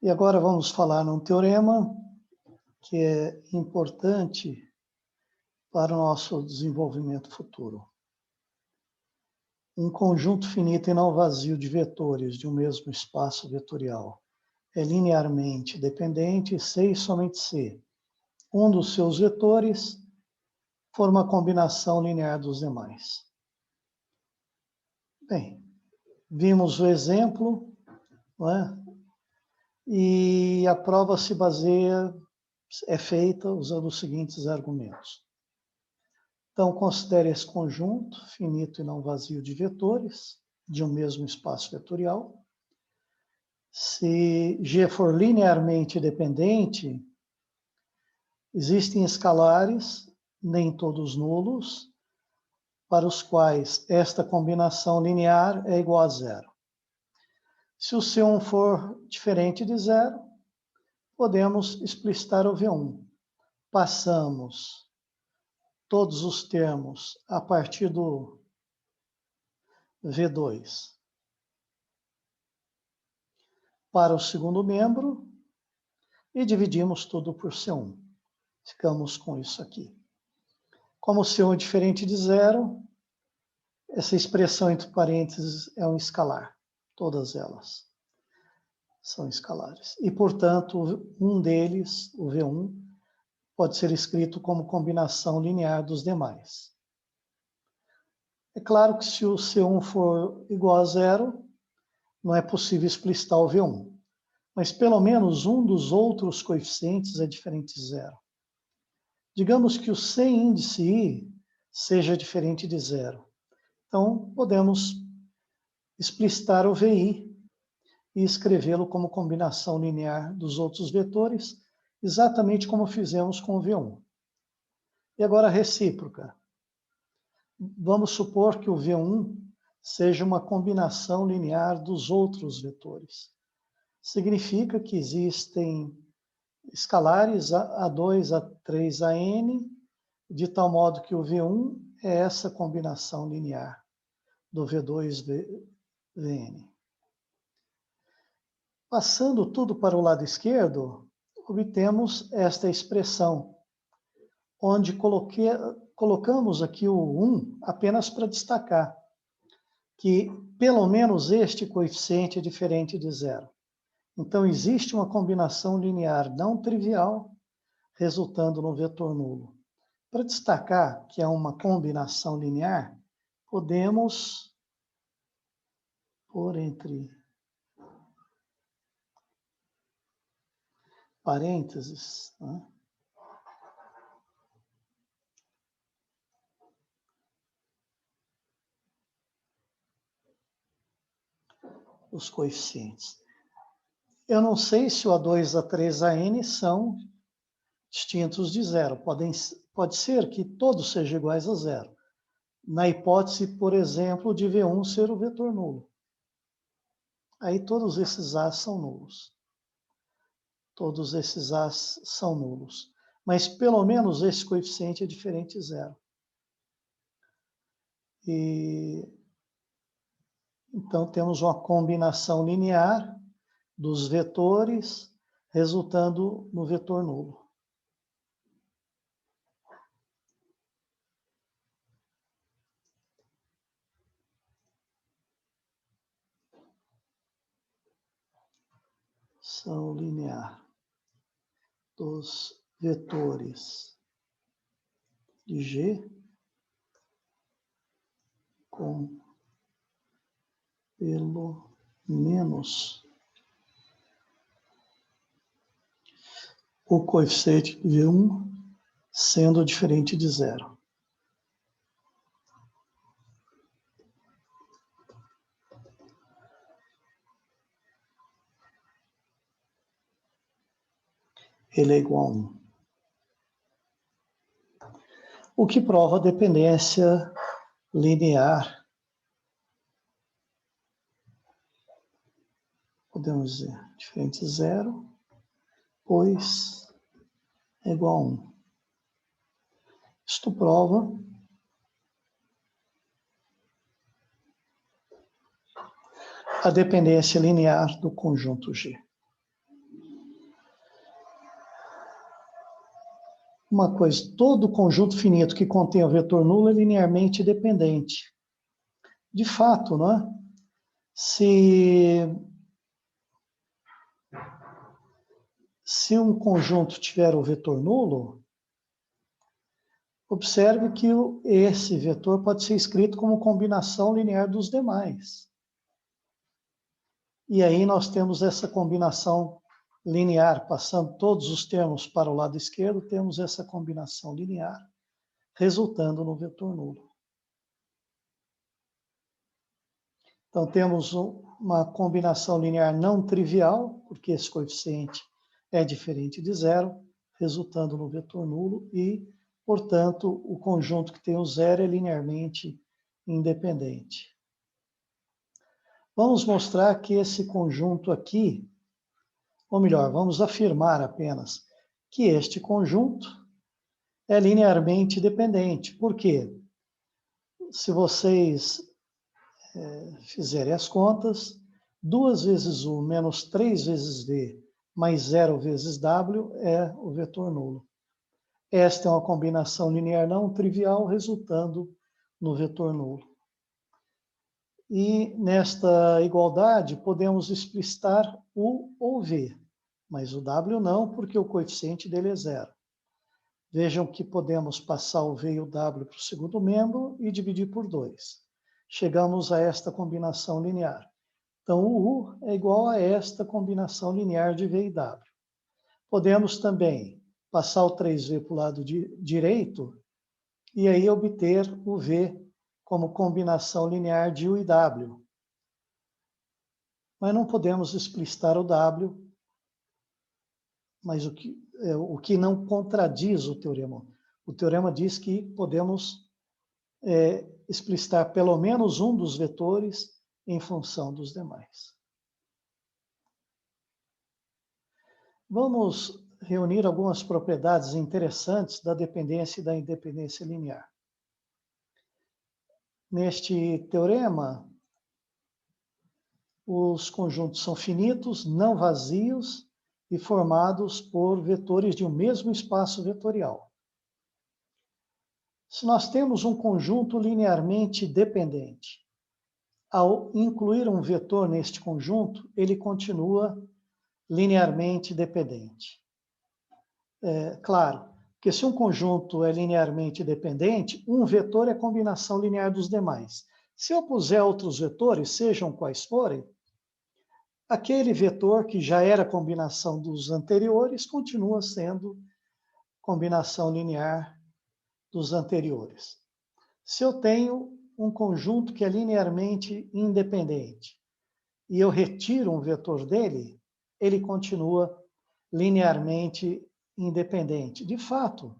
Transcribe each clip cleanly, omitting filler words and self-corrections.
E agora vamos falar num teorema que é importante para o nosso desenvolvimento futuro. Um conjunto finito e não vazio de vetores de um mesmo espaço vetorial é linearmente dependente se e somente se um dos seus vetores for uma combinação linear dos demais. Bem, vimos o exemplo, não é? E a prova se baseia, é feita usando os seguintes argumentos. Então, considere esse conjunto finito e não vazio de vetores de um mesmo espaço vetorial. Se G for linearmente dependente, existem escalares, nem todos nulos, para os quais esta combinação linear é igual a zero. Se o C1 for diferente de zero, podemos explicitar o V1. Passamos todos os termos a partir do V2 para o segundo membro e dividimos tudo por C1. Ficamos com isso aqui. Como C1 é diferente de zero, essa expressão entre parênteses é um escalar. Todas elas são escalares. E, portanto, um deles, o V1, pode ser escrito como combinação linear dos demais. É claro que se o C1 for igual a zero, não é possível explicitar o V1. Mas pelo menos um dos outros coeficientes é diferente de zero. Digamos que o C índice I seja diferente de zero. Então, podemos explicitar o VI e escrevê-lo como combinação linear dos outros vetores, exatamente como fizemos com o V1. E agora a recíproca. Vamos supor que o V1 seja uma combinação linear dos outros vetores. Significa que existem escalares A2, A3, AN, de tal modo que o V1 é essa combinação linear do V2, VN. Passando tudo para o lado esquerdo, obtemos esta expressão, onde colocamos aqui o 1 apenas para destacar que pelo menos este coeficiente é diferente de zero. Então, existe uma combinação linear não trivial, resultando no vetor nulo. Para destacar que é uma combinação linear, podemos pôr entre parênteses, né? Os coeficientes. Eu não sei se o A2, A3, AN são distintos de zero. Pode ser que todos sejam iguais a zero. Na hipótese, por exemplo, de V1 ser o vetor nulo. Aí todos esses A's são nulos. Todos esses A's são nulos. Mas pelo menos esse coeficiente é diferente de zero. E então temos uma combinação linear dos vetores, resultando no vetor nulo. São linear dos vetores de G com pelo menos o coeficiente de V1 sendo diferente de zero. Ele é igual a 1. O que prova a dependência linear. Podemos dizer diferente de zero, pois é igual a 1. Isto prova a dependência linear do conjunto G. uma coisa, todo conjunto finito que contém o vetor nulo é linearmente dependente. De fato, não é? Se um conjunto tiver o vetor nulo, observe que esse vetor pode ser escrito como combinação linear dos demais. E aí nós temos essa combinação linear, passando todos os termos para o lado esquerdo, temos essa combinação linear, resultando no vetor nulo. Então, temos uma combinação linear não trivial, porque esse coeficiente é diferente de zero, resultando no vetor nulo, e, portanto, o conjunto que tem o zero é linearmente independente. Vamos mostrar que esse conjunto aqui, ou melhor, vamos afirmar apenas que este conjunto é linearmente dependente. Por quê? Se vocês fizerem as contas, 2 vezes U menos 3 vezes V mais 0 vezes W é o vetor nulo. Esta é uma combinação linear não trivial, resultando no vetor nulo. E nesta igualdade, podemos explicitar U ou V, mas o W não, porque o coeficiente dele é zero. Vejam que podemos passar o V e o W para o segundo membro e dividir por 2. Chegamos a esta combinação linear. Então, o U é igual a esta combinação linear de V e W. Podemos também passar o 3V para o lado direito e aí obter o V como combinação linear de U e W. Mas não podemos explicitar o W, mas o que não contradiz o teorema. O teorema diz que podemos explicitar pelo menos um dos vetores em função dos demais. Vamos reunir algumas propriedades interessantes da dependência e da independência linear. Neste teorema, os conjuntos são finitos, não vazios e formados por vetores de um mesmo espaço vetorial. Se nós temos um conjunto linearmente dependente, ao incluir um vetor neste conjunto, ele continua linearmente dependente. Claro, porque se um conjunto é linearmente dependente, um vetor é a combinação linear dos demais. Se eu puser outros vetores, sejam quais forem, aquele vetor que já era combinação dos anteriores continua sendo combinação linear dos anteriores. Se eu tenho um conjunto que é linearmente independente e eu retiro um vetor dele, ele continua linearmente independente. De fato,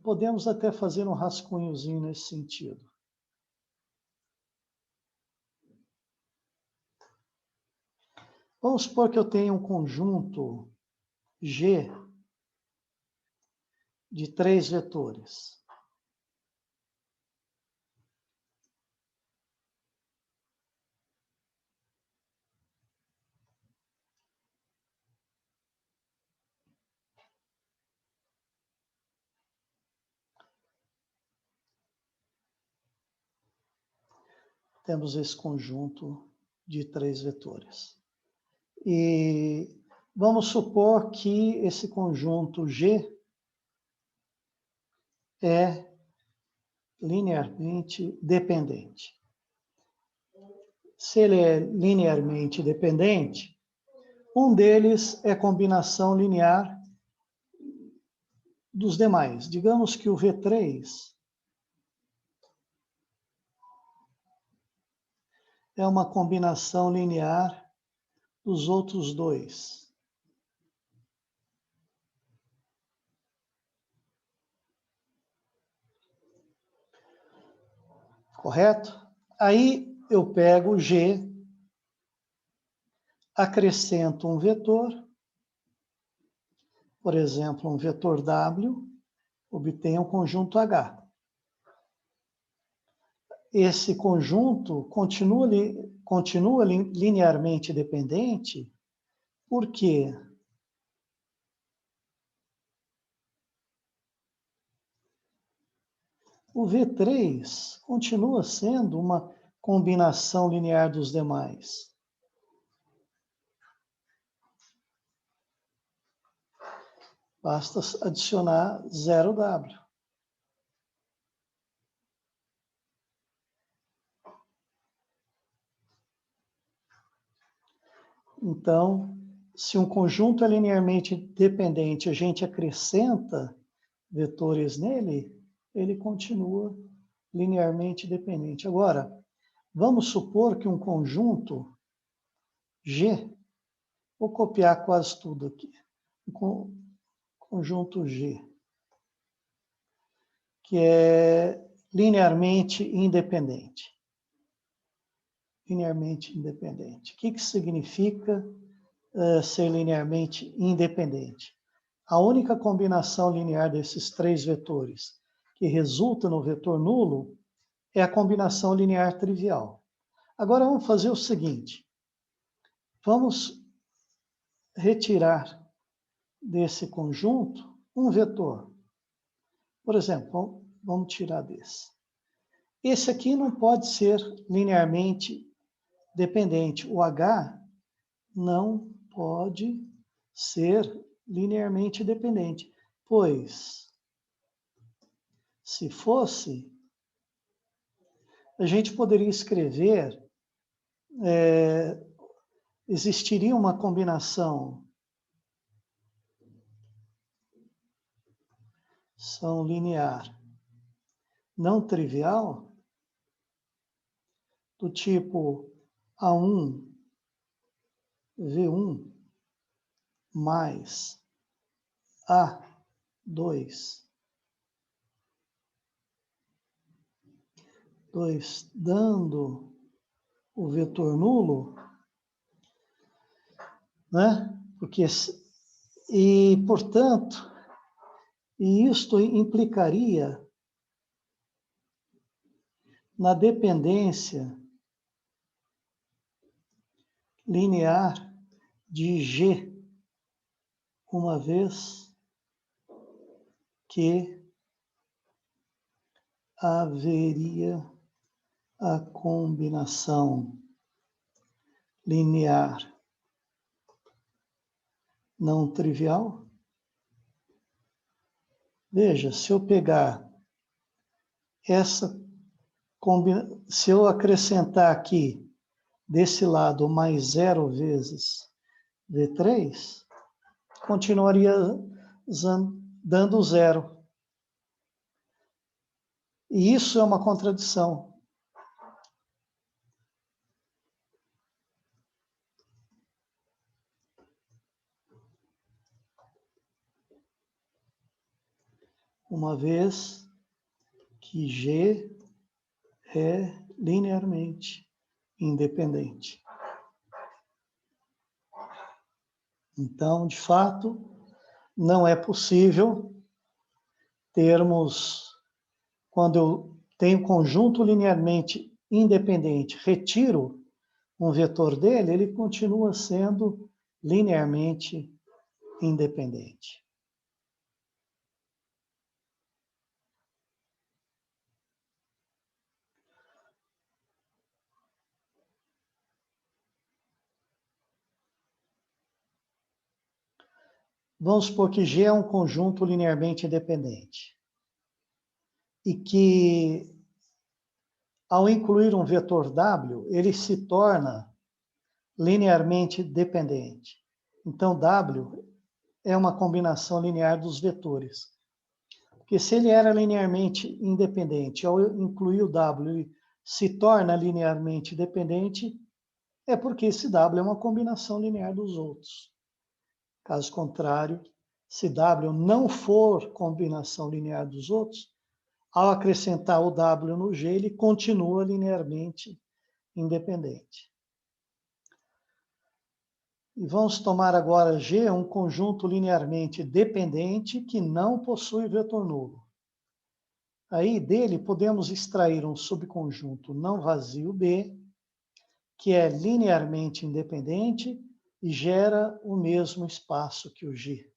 podemos até fazer um rascunhozinho nesse sentido. Vamos supor que eu tenho um conjunto G de 3 vetores. Temos esse conjunto de 3 vetores. E vamos supor que esse conjunto G é linearmente dependente. Se ele é linearmente dependente, um deles é combinação linear dos demais. Digamos que o V3 é uma combinação linear dos outros dois. Correto? Aí eu pego o G, acrescento um vetor, por exemplo, um vetor W, obtenho um conjunto H. Esse conjunto continua linearmente dependente, por quê? o V3 continua sendo uma combinação linear dos demais. Basta adicionar 0W. Então, se um conjunto é linearmente dependente, a gente acrescenta vetores nele, ele continua linearmente dependente. Agora, vamos supor que um conjunto G, vou copiar quase tudo aqui, um conjunto G, que é linearmente independente. Linearmente independente. O que significa ser linearmente independente? A única combinação linear desses três vetores que resulta no vetor nulo é a combinação linear trivial. Agora vamos fazer o seguinte. Vamos retirar desse conjunto um vetor. Por exemplo, vamos tirar desse. Esse aqui não pode ser linearmente dependente. O H não pode ser linearmente dependente, pois, se fosse, a gente poderia escrever, existiria uma combinação linear não trivial, do tipo A1, V1, mais A2, 2, dando o vetor nulo, né? Porque, e, portanto, isto implicaria na dependência linear de G, uma vez que haveria a combinação linear não trivial. Veja, se eu pegar essa combinação, se eu acrescentar aqui desse lado mais 0 vezes V3, continuaria dando 0. E isso é uma contradição. Uma vez que G é linearmente independente. Então, de fato, não é possível termos, quando eu tenho conjunto linearmente independente, retiro um vetor dele, ele continua sendo linearmente independente. Vamos supor que G é um conjunto linearmente independente. E que, ao incluir um vetor W, ele se torna linearmente dependente. Então, W é uma combinação linear dos vetores. Porque se ele era linearmente independente, ao incluir o W, ele se torna linearmente dependente, é porque esse W é uma combinação linear dos outros. Caso contrário, se W não for combinação linear dos outros, ao acrescentar o W no G, ele continua linearmente independente. E vamos tomar agora G, um conjunto linearmente dependente que não possui vetor nulo. Aí dele podemos extrair um subconjunto não vazio B, que é linearmente independente e gera o mesmo espaço que o G.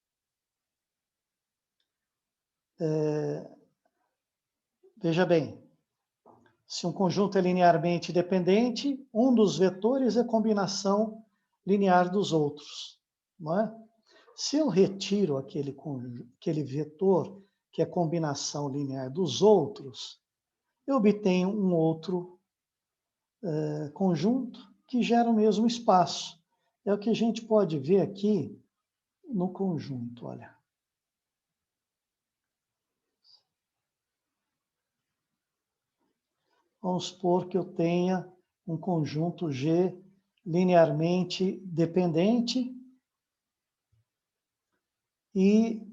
Veja bem, se um conjunto é linearmente dependente, um dos vetores é combinação linear dos outros, não é? Se eu retiro aquele vetor que é combinação linear dos outros, eu obtenho um outro conjunto que gera o mesmo espaço. É o que a gente pode ver aqui no conjunto, olha. Vamos supor que eu tenha um conjunto G linearmente dependente e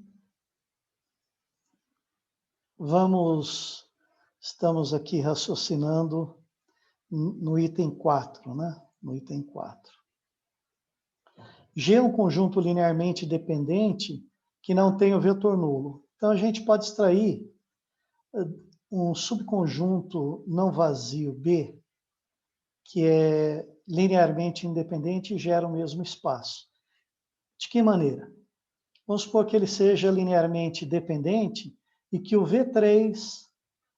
estamos aqui raciocinando no item 4, né? No item 4. G é um conjunto linearmente dependente que não tem o vetor nulo. Então, a gente pode extrair um subconjunto não vazio B, que é linearmente independente e gera o mesmo espaço. De que maneira? Vamos supor que ele seja linearmente dependente e que o V3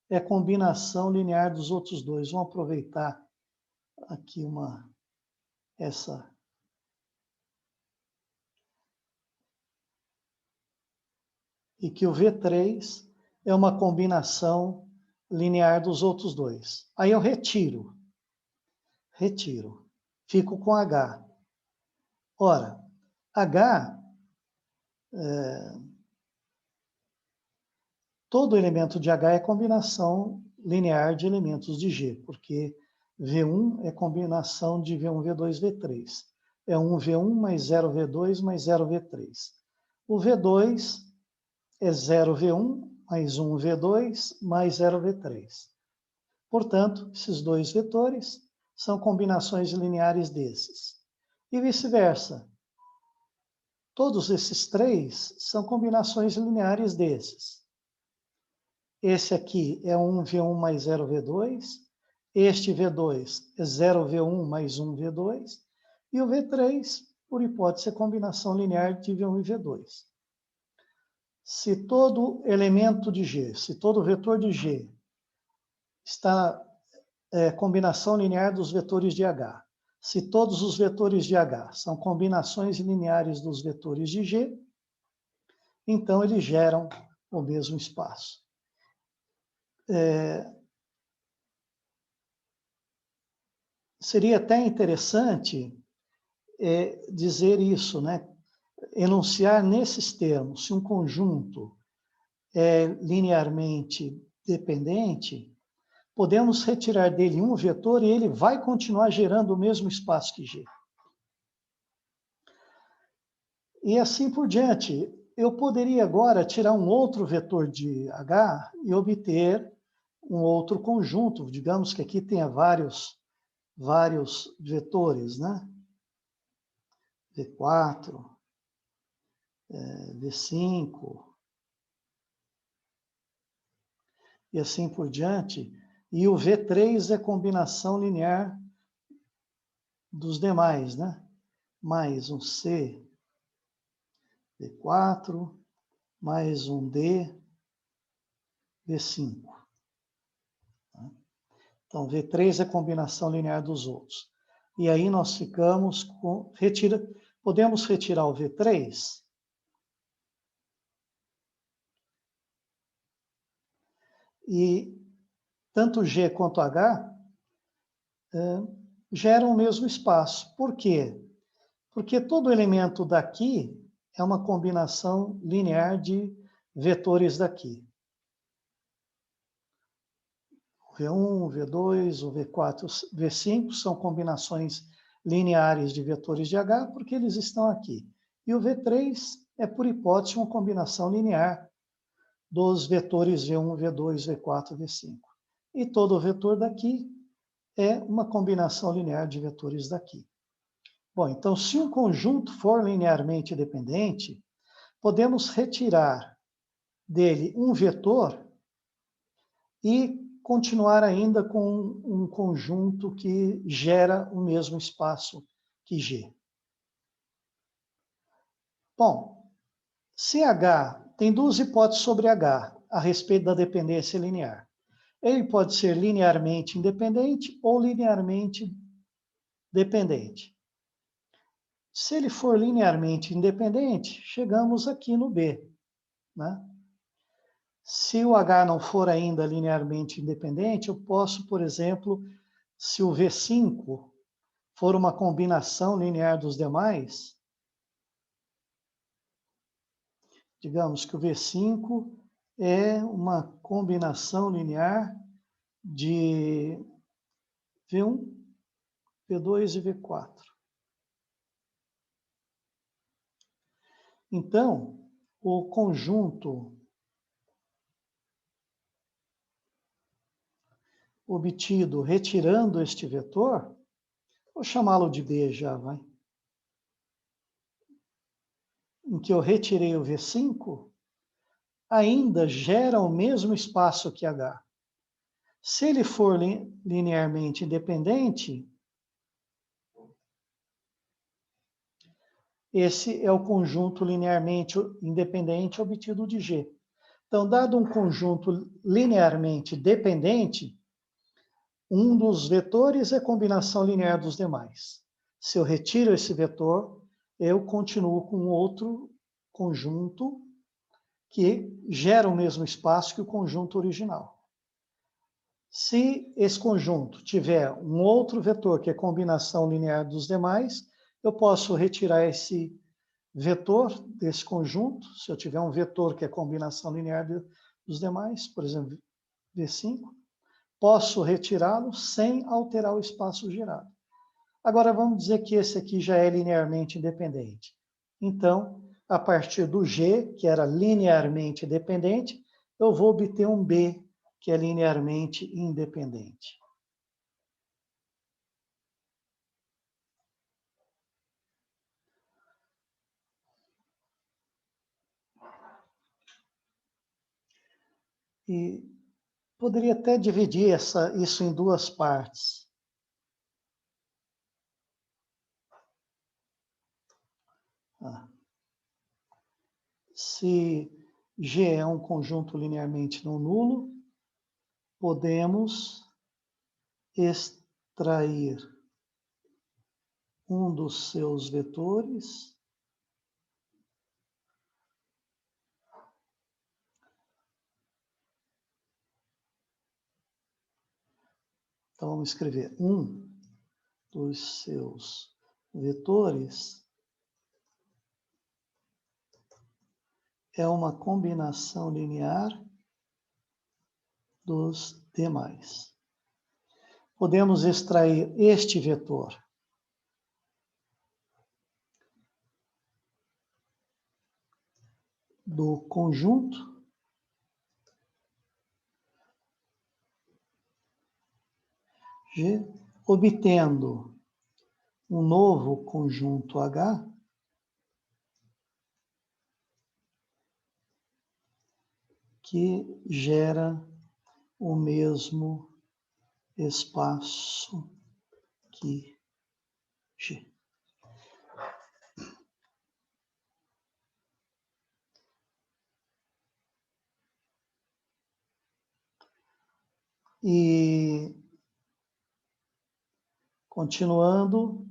é combinação linear dos outros dois. Vamos aproveitar aqui essa. E que o V3 é uma combinação linear dos outros dois. Aí eu retiro. Fico com H. Ora, H, todo elemento de H é combinação linear de elementos de G, porque V1 é combinação de V1, V2, V3. É 1V1 mais 0V2 mais 0V3. O V2 é 0V1 mais 1V2 mais 0V3. Portanto, esses dois vetores são combinações lineares desses. E vice-versa. Todos esses três são combinações lineares desses. Esse aqui é 1V1 mais 0V2. Este V2 é 0V1 mais 1V2. E o V3, por hipótese, é combinação linear de V1 e V2. Se todo elemento de G, se todo vetor de G está combinação linear dos vetores de H, se todos os vetores de H são combinações lineares dos vetores de G, então eles geram o mesmo espaço. Seria até interessante dizer isso, né? Enunciar nesses termos, se um conjunto é linearmente dependente, podemos retirar dele um vetor e ele vai continuar gerando o mesmo espaço que G. E assim por diante. Eu poderia agora tirar um outro vetor de H e obter um outro conjunto. Digamos que aqui tenha vários vetores, né? V4, V5, e assim por diante. E o V3 é combinação linear dos demais, né? Mais um C, V4, mais um D, V5. Então, V3 é combinação linear dos outros. E aí nós ficamos com... podemos retirar o V3 e tanto G quanto H geram o mesmo espaço. Por quê? Porque todo elemento daqui é uma combinação linear de vetores daqui. O V1, o V2, o V4, o V5 são combinações lineares de vetores de H, porque eles estão aqui. E o V3 é, por hipótese, uma combinação linear dos vetores V1, V2, V4, V5. E todo vetor daqui é uma combinação linear de vetores daqui. Bom, então, se um conjunto for linearmente dependente, podemos retirar dele um vetor e continuar ainda com um conjunto que gera o mesmo espaço que G. Bom, se H tem duas hipóteses sobre H a respeito da dependência linear. Ele pode ser linearmente independente ou linearmente dependente. Se ele for linearmente independente, chegamos aqui no B, né? Se o H não for ainda linearmente independente, eu posso, por exemplo, se o V5 for uma combinação linear dos demais, digamos que o V5 é uma combinação linear de V1, V2 e V4. Então, o conjunto obtido retirando este vetor, vou chamá-lo de B já, vai. Em que eu retirei o V5, ainda gera o mesmo espaço que H. Se ele for linearmente independente, esse é o conjunto linearmente independente obtido de G. Então, dado um conjunto linearmente dependente, um dos vetores é a combinação linear dos demais. Se eu retiro esse vetor, eu continuo com outro conjunto que gera o mesmo espaço que o conjunto original. Se esse conjunto tiver um outro vetor, que é a combinação linear dos demais, eu posso retirar esse vetor desse conjunto. Se eu tiver um vetor que é a combinação linear dos demais, por exemplo, V5, posso retirá-lo sem alterar o espaço gerado. Agora, vamos dizer que esse aqui já é linearmente independente. Então, a partir do G, que era linearmente dependente, eu vou obter um B, que é linearmente independente. E poderia até dividir isso em duas partes. Se G é um conjunto linearmente não nulo, podemos extrair um dos seus vetores então vamos escrever um dos seus vetores é uma combinação linear dos demais. Podemos extrair este vetor do conjunto G, obtendo um novo conjunto H que gera o mesmo espaço que G. E continuando,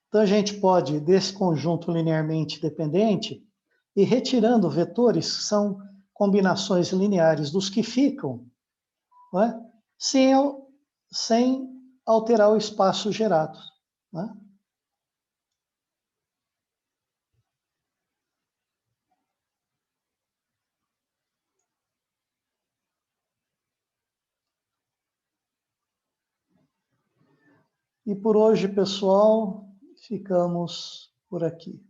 então a gente pode, desse conjunto linearmente dependente, ir retirando vetores que são combinações lineares dos que ficam, não é? sem alterar o espaço gerado. Não é? E por hoje, pessoal, ficamos por aqui.